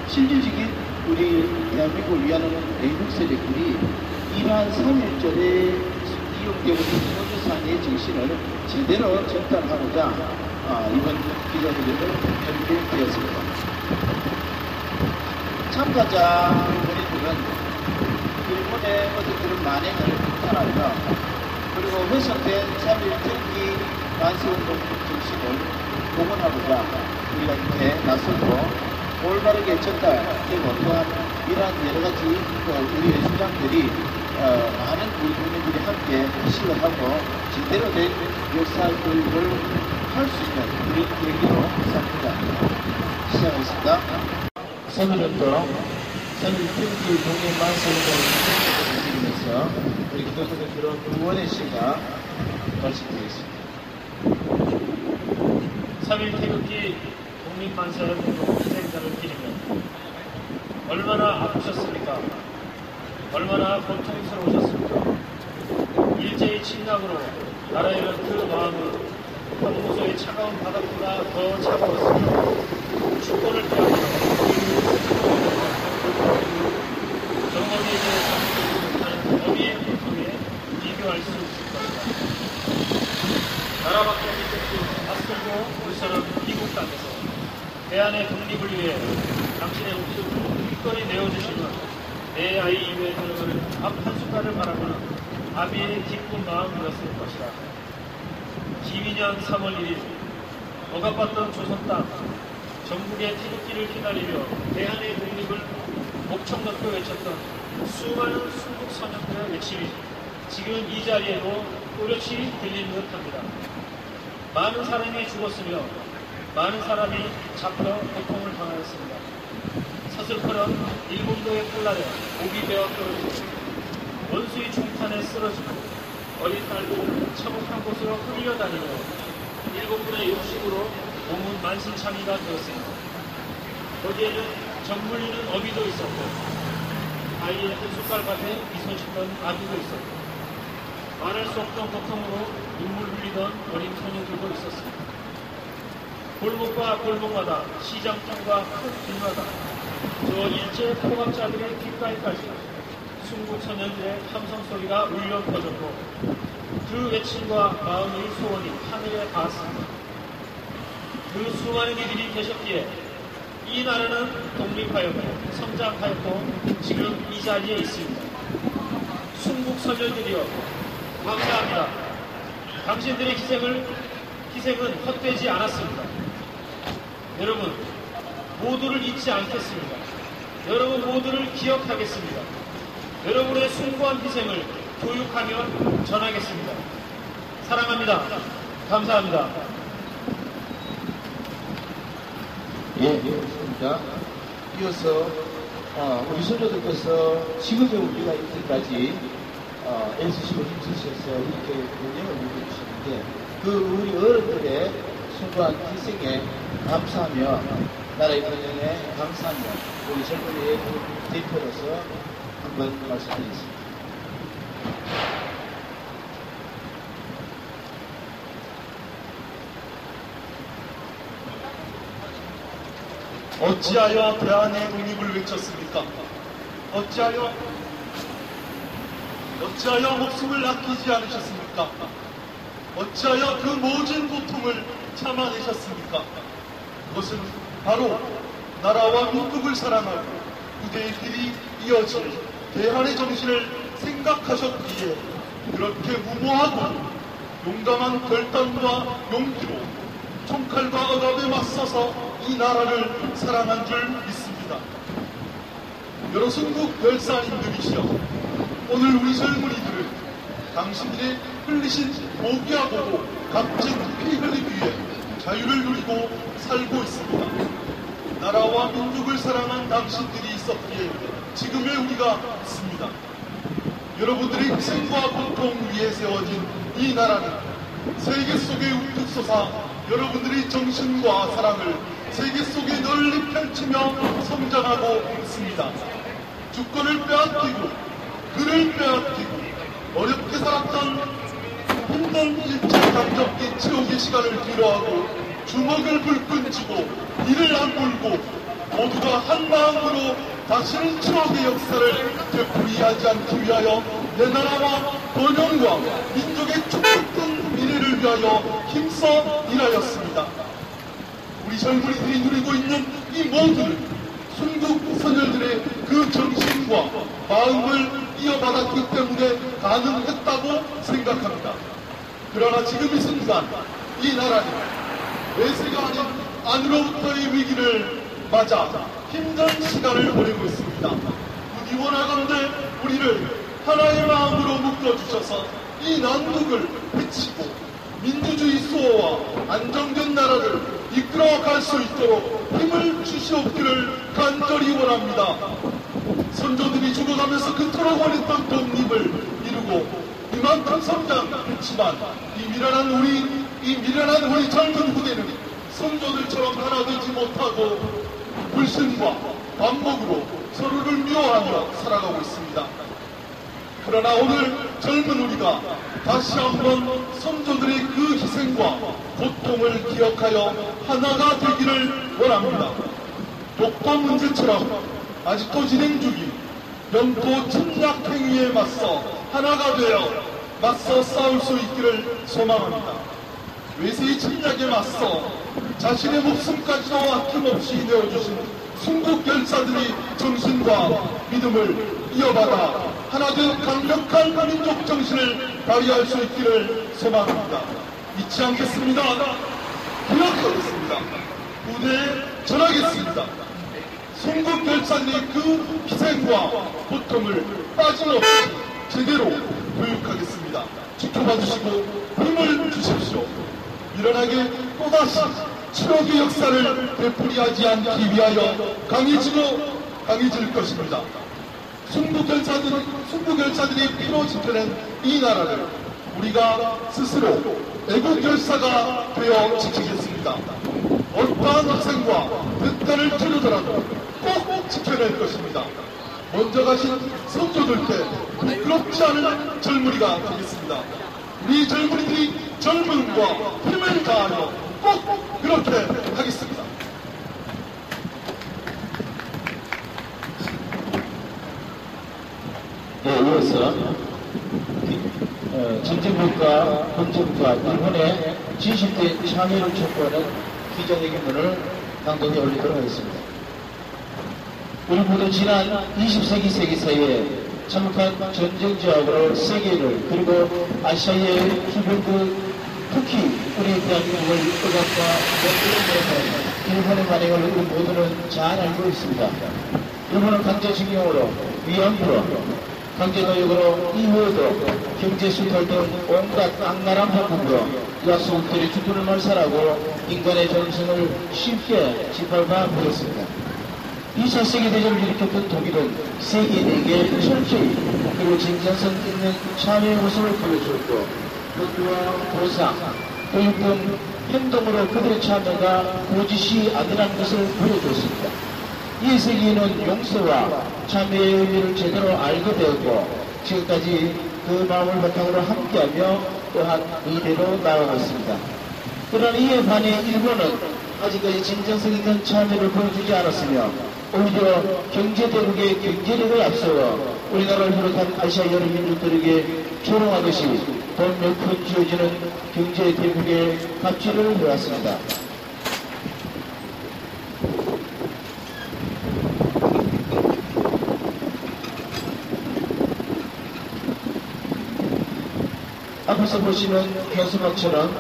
실질적인 우리 대한민국을 위하는 외국 세력들이 이러한 3.1절에 이용되고 있는 노조상의 정신을 제대로 전달하고자 이번 기자회견을 결정되었습니다. 참가자 본인들은 일본의 어떤 만행을 비판하며 그리고 훼손된 3.1 경기 만세운동 정신을 복원하고자 우리가 이렇게 나서고 올바르게 전달되고 또한 이러한 여러가지 우리의 주장들이 많은 우리 국민들이 함께 희식을 하고 제대로 된 역사 교육을 할 수 있는 그런 계기로 삼습니다. 시작하겠습니다. 3.1운동 3.1 경기 동행 만세운동을 진행하면서 우리 기독교 그런 구원의 씨가 말씀드리겠습니다. 3.1 태극기 독립만세운동 희생자를 기리며 얼마나 아프셨습니까? 얼마나 고통스러우셨습니까? 일제의 침략으로 나라에 는 그 마음은 평소의 차가운 바닥보다 더 차가웠으며 주권을 빼앗겨 정원에 대해 잠시 못하는 어미의 고통에 비교할 수 있을 겁니다. 나라밖에 낯설고 불쌍한 미국 땅에서 대한의 독립을 위해 당신의 목숨을 기꺼이 내어주시는 내 아이 이외의 사람을 밥 한 숟갈을 바라보는 아비의 기쁜 마음이었을 것이다. 기민년 3월 1일 억압받던 조선 땅 전국의 태극기를 기다리며 대한의 독립을 목청 높여 외쳤던 수많은 순국 선영들의 외침이 지금 이 자리에도 또렷이 들리는 듯합니다. 많은 사람이 죽었으며 많은 사람이 잡혀 고통을 당하였습니다. 서슬퍼런 일본도에 폴라려 목이 베어 떨어지고 원수의 중탄에 쓰러지고 어린 딸도 참혹한 곳으로 흘려다니며 일본군의 욕심으로 몸은 만신창이가 되었습니다. 거기에는 정물리는 어미도 있었고 아이의 한 숟갈밭에 미소 짓던 아기도 있었고 말할 수 없던 고통으로 눈물 흘리던 어린 소녀들도 있었습니다. 골목과 골목마다 시장통과 큰 길마다 저 일제 포갑자들의 귓가에까지 순국 소년들의 함성 소리가 울려 퍼졌고 그 외침과 마음의 소원이 하늘에 닿았습니다. 그 수많은 이들이 계셨기에 이 나라는 독립하였고 성장하였고 지금 이 자리에 있습니다. 순국 소년들이여 감사합니다. 당신들의 희생은 헛되지 않았습니다. 여러분 모두를 잊지 않겠습니다. 여러분 모두를 기억하겠습니다. 여러분의 숭고한 희생을 교육하며 전하겠습니다. 사랑합니다. 감사합니다. 그렇습니다. 이어서 우리 소녀들께서 지금의 우리가 이때까지 애쓰시고 힘쓰셔서 이렇게 운영을 이루어주시는데 그 우리 어른들의 숭고한 희생에 감사하며 나라의 번영에 감사하며 우리 젊은이의 대표로서 한번 말씀드리겠습니다. 어찌하여 대한의 독립을 외쳤습니까? 어찌하여 목숨을 아끼지 않으셨습니까? 어찌하여 그 모진 고통을 참아내셨습니까? 그것은 바로 나라와 민족을 사랑하고 그대의 길이 이어질 대한의 정신을 생각하셨기에 그렇게 무모하고 용감한 결단과 용기로 총칼과 억압에 맞서서 이 나라를 사랑한 줄 믿습니다. 여러 순국 열사님들이시여 오늘 우리 젊은이들은 당신들의 흘리신 모기하고도 값진 피 흘리기 위해 자유를 누리고 살고 있습니다. 나라와 민족을 사랑한 당신들이 있었기에 지금의 우리가 있습니다. 여러분들의 희생과 고통 위에 세워진 이 나라는 세계 속에 우뚝 솟아 여러분들의 정신과 사랑을 세계 속에 널리 펼치며 성장하고 있습니다. 주권을 빼앗기고 그를 빼앗기고 어렵게 살았던 힘든 일제강점기 치욕의 시간을 뒤로하고 주먹을 불끈 쥐고 이를 악물고 모두가 한 마음으로 다시는 추억의 역사를 되풀이하지 않기 위하여 내 나라와 번영과 민족의 축복된 미래를 위하여 힘써 일하였습니다. 우리 젊은이들이 누리고 있는 이 모든 순국 선열들의 그 정신과 마음을 이어받았기 때문에 가능했다고 생각합니다. 그러나 지금 이 순간 이 나라는 외세가 아닌 안으로부터의 위기를 맞아 힘든 시간을 보내고 있습니다. 부디 원하건대 우리를 하나의 마음으로 묶어주셔서 이 난국을 해치고 민주주의 수호와 안정된 나라를 이끌어갈 수 있도록 힘을 주시옵기를 간절히 원합니다. 선조들이 죽어가면서 그토록 원했던 독립을 이루고 이만큼 성장했지만 이 미련한 우리 젊은 후대는 선조들처럼 하나 되지 못하고 불신과 반목으로 서로를 미워하며 살아가고 있습니다. 그러나 오늘 젊은 우리가 다시 한번 선조들의 그 희생과 고통을 기억하여 하나가 되기를 원합니다. 독도 문제처럼 아직도 진행 중인 영토 침략 행위에 맞서 하나가 되어 맞서 싸울 수 있기를 소망합니다. 외세의 침략에 맞서 자신의 목숨까지도 아낌없이 내어주신 순국 열사들의 정신과 믿음을 이어받아 하나된 강력한 민족 정신을 발휘할 수 있기를 소망합니다. 잊지 않겠습니다. 기억하겠습니다. 무대에 전하겠습니다. 순국 열사들의 그 희생과 고통을 빠짐없이 제대로 교육하겠습니다. 지켜봐 주시고 힘을 주십시오. 미련하게 또다시 추억의 역사를 되풀이하지 않기 위하여 강해질 것입니다. 순국 열사들이 피로 지켜낸 이 나라를 우리가 스스로 애국 열사가 되어 지키겠습니다. 어떠한 희생과 대가를 치르더라도 꼭 지켜낼 것입니다. 먼저 가신 선조들께 부끄럽지 않은 젊은이가 되겠습니다. 우리 젊은이들이 젊음과 힘을 다하여 꼭 그렇게 하겠습니다. 네, 이어서 정정국과 헌정과 일본의 70대 참여를 촉구하는 기자회견문을 강동에 올리도록 하겠습니다. 우리 모두 지난 20세기 세계사에 참혹한 전쟁조합으로 세계를 그리고 아시아의 주변국 특히 우리 대한민국을 억압과 역부로 일본의 만행을 우리 모두는 잘 알고 있습니다. 일본은 강제징용으로 위안부로 강제노역으로 이후에도 경제수탈 등 온갖 악랄한 방법으로 야수들이 주둔을 말살하고 인간의 정신을 쉽게 짓밟아 버렸습니다. 2차 세계대전을 일으켰던 독일은 세계인에게 철저히 그리고 진정성 있는 참여의 모습을 보여주었고 복구와 보상, 교육 등 행동으로 그들의 참여가 거짓이 아니라는 것을 보여주었습니다. 이 세계인은 용서와 참여의 의미를 제대로 알게 되었고 지금까지 그 마음을 바탕으로 함께하며 또한 이대로 나아가고 있습니다. 그러나 이에 반해 일본은 아직까지 진정성 있는 참여를 보여주지 않았으며 오히려 경제대국의 경제력을 앞세워 우리나라를 비롯한 아시아 여러 민족들에게 조롱하듯이 돈 몇 푼 쥐어지는 경제대국의 갑질을 해왔습니다. 앞에서 보시는 현수막처럼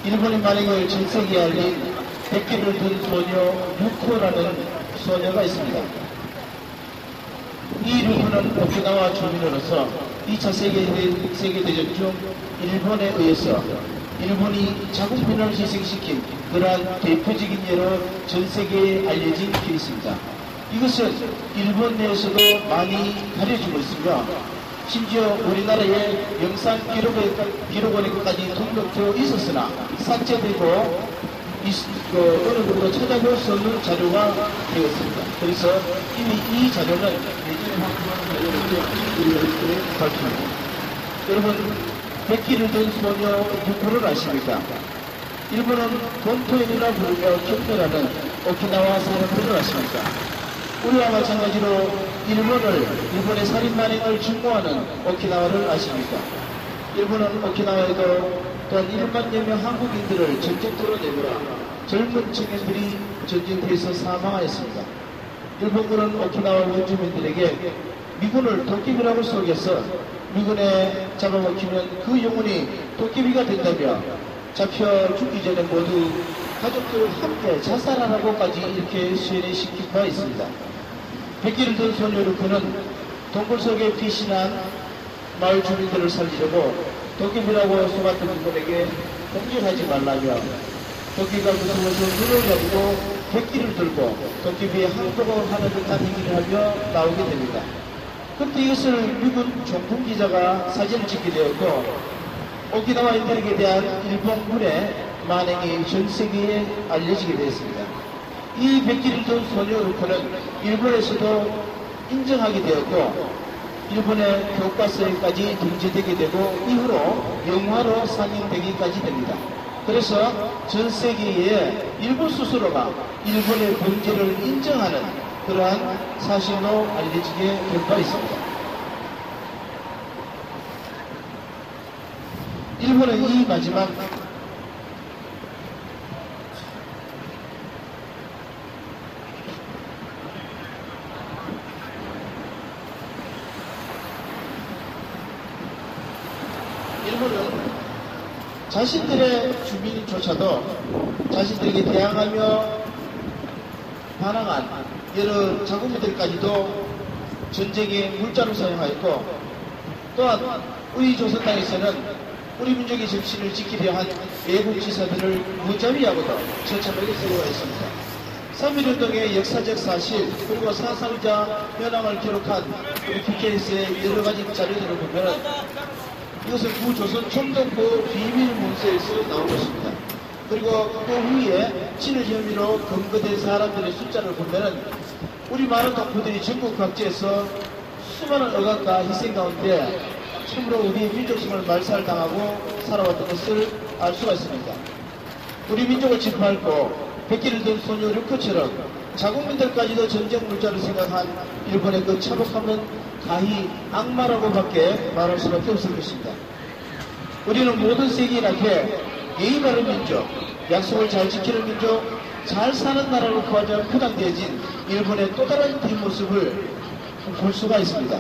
일본의 만행을 전 세계에 알린 100개를 든 소녀 유코라는 소녀가 있습니다. 이 유코는 오키나와 주민으로서 2차 세계대전 중 일본에 의해서 일본이 자국민을 희생시킨 그러한 대표적인 예로 전 세계에 알려진 케이스입니다. 이것은 일본 내에서도 많이 가려지고 있으며 심지어 우리나라의 영상 기록원에까지 등록되어 있었으나 삭제되고 어느 정도 찾아볼 수 없는 자료가 되었습니다. 그래서 이미 이 자료는 예전에 확보한 자료를 밝힙니다. 여러분, 100기를 든 소녀 유코를 아십니까? 일본은 본토인이라 부르며 경멸하는 오키나와 사람들을 아십니까? 우리와 마찬가지로 일본의 살인 만행을 증오하는 오키나와를 아십니까? 일본은 오키나와에도 또한 1만여 명 한국인들을 전쟁터로 내버려 젊은 청년들이 전쟁터에서 사망하였습니다. 일본군은 오키나와 원주민들에게 미군을 도깨비라고 속여서 미군에 잡아먹히면 그 영혼이 도깨비가 된다며 잡혀 죽기 전에 모두 가족들 함께 자살하라고까지 이렇게 시행시킨 바 있습니다. 백기를 든 소녀 루크는 동굴 속에 피신한 마을 주민들을 살리려고 도깨비라고 속았던 그분에게 공격하지 말라며 도깨비가 무서워서 눈을 가리고 백기를 들고 도깨비의 항복을 하는 듯한 행위를 하며 나오게 됩니다. 그때 이것을 미군 종군 기자가 사진을 찍게 되었고 오키나와인들에게 대한 일본군의 만행이 전 세계에 알려지게 되었습니다. 이 백기를 든 소녀 루크는 일본에서도 인정하게 되었고 일본의 교과서에까지 등재되게 되고 이후로 영화로 상영되기까지 됩니다. 그래서 전 세계에 일본 스스로가 일본의 범죄를 인정하는 그러한 사실로 알려지게 될 바 있습니다. 일본은 이 마지막 일본은 자신들의 주민조차도 자신들에게 대항하며 반항한 여러 자국민들까지도 전쟁에 물자로 사용하였고 또한 우리 조선 땅에서는 우리 민족의 정신을 지키려 한 외국 지사들을 무자비하고도 처참하게 세워했습니다. 3.1운동의 역사적 사실 그리고 사상자 현황을 기록한 우리 PKS의 여러 가지 자료들을 보면 이것은 구조선 총독부 비밀 문서에서 나온 것입니다. 그리고 그 후에 친일 혐의로 검거된 사람들의 숫자를 보면 우리 많은 동포들이 전국 각지에서 수많은 억압과 희생 가운데 참으로 우리의 민족성을 말살당하고 살아왔던 것을 알 수가 있습니다. 우리 민족을 짓밟고 백기를 든 소녀 루크처럼 자국민들까지도 전쟁 물자를 생각한 일본의 그 참혹함은 가히 악마라고밖에 말할 수밖에 없을 것입니다. 우리는 모든 세계인 앞에 예의 바른 민족, 약속을 잘 지키는 민족, 잘 사는 나라로 포장되어진 일본의 또 다른 뒷모습을 볼 수가 있습니다.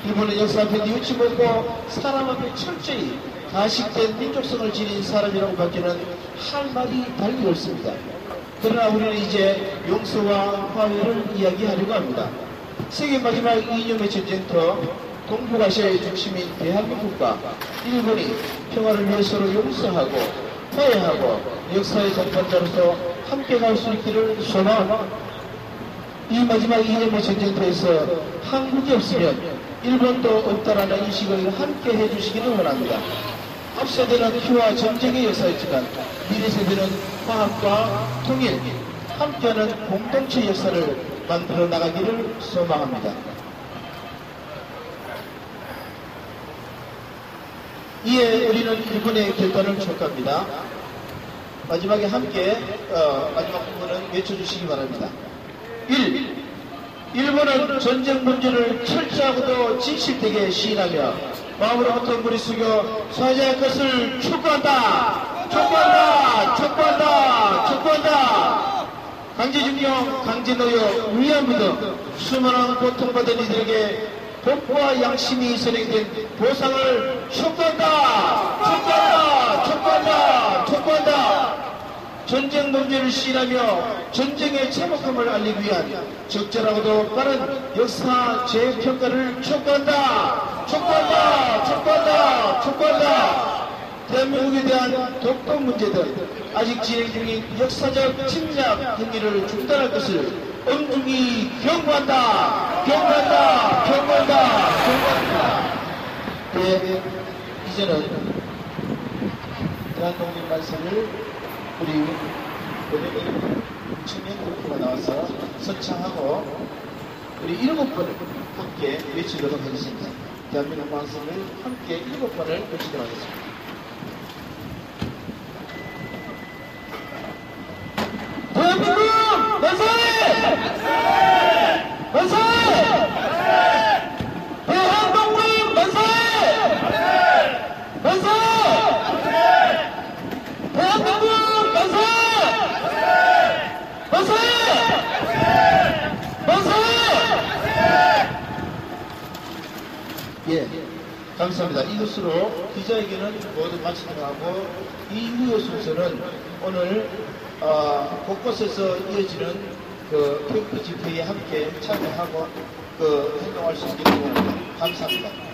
일본은 역사 앞에 뉘우치 먹고 사람 앞에 철저히 가식된 민족성을 지닌 사람이라고 밖에는 할 말이 달리 없습니다. 그러나 우리는 이제 용서와 화해를 이야기하려고 합니다. 세계 마지막 이념의 전쟁터 동북아시아의 중심인 대한민국과 일본이 평화를 위해 서로 용서하고 화해하고 역사의 동반자로서 함께 갈 수 있기를 소망합니다. 이 마지막 이념의 전쟁터에서 한국이 없으면 일본도 없다라는 인식을 함께 해주시기를 원합니다. 앞 세대는 피와 전쟁의 역사였지만 미래 세대는 화합과 통일, 함께하는 공동체 역사를 만들어 나가기를 소망합니다. 이에 우리는 일본의 결단을 촉구합니다. 마지막에 함께 마지막 부분을 외쳐주시기 바랍니다. 1. 일본은 전쟁 문제를 철저하고도 진실되게 시인하며 마음으로부터 무리 숙여 사죄할 것을 촉구한다. 촉구한다. 촉구한다. 촉구한다. 강제징용, 강제노역, 위안부 등 수많은 고통받은 이들에게 법과 양심이 선행된 보상을 촉구한다. 촉구한다. 촉구한다. 촉구한다. 전쟁 문제를 시인하며 전쟁의 참혹함을 알리기 위한 적절하고도 빠른 역사 재평가를 촉구한다. 촉구한다. 촉구한다. 촉구한다. 대한민국에 대한 독도 문제 등 아직 진행 중인 역사적 침략 행위를 중단할 것을 엄중히 경고한다. 경고한다. 경고한다. 경고한다. 네, 이제는 대한독립 말씀을 우리 원래는 청년 교포가 나와서 선창하고 우리 7번을 함께 외치도록 하겠습니다. 대한민국 말씀을 함께 7번을 외치도록 하겠습니다. 대한민국! 예, 감사합니다. 이것으로 기자회견은 모두 마치도록 하고 이후의 순서는 오늘 곳곳에서 이어지는 그 캠프 집회에 함께 참여하고 행동할 수 있도록 감사합니다.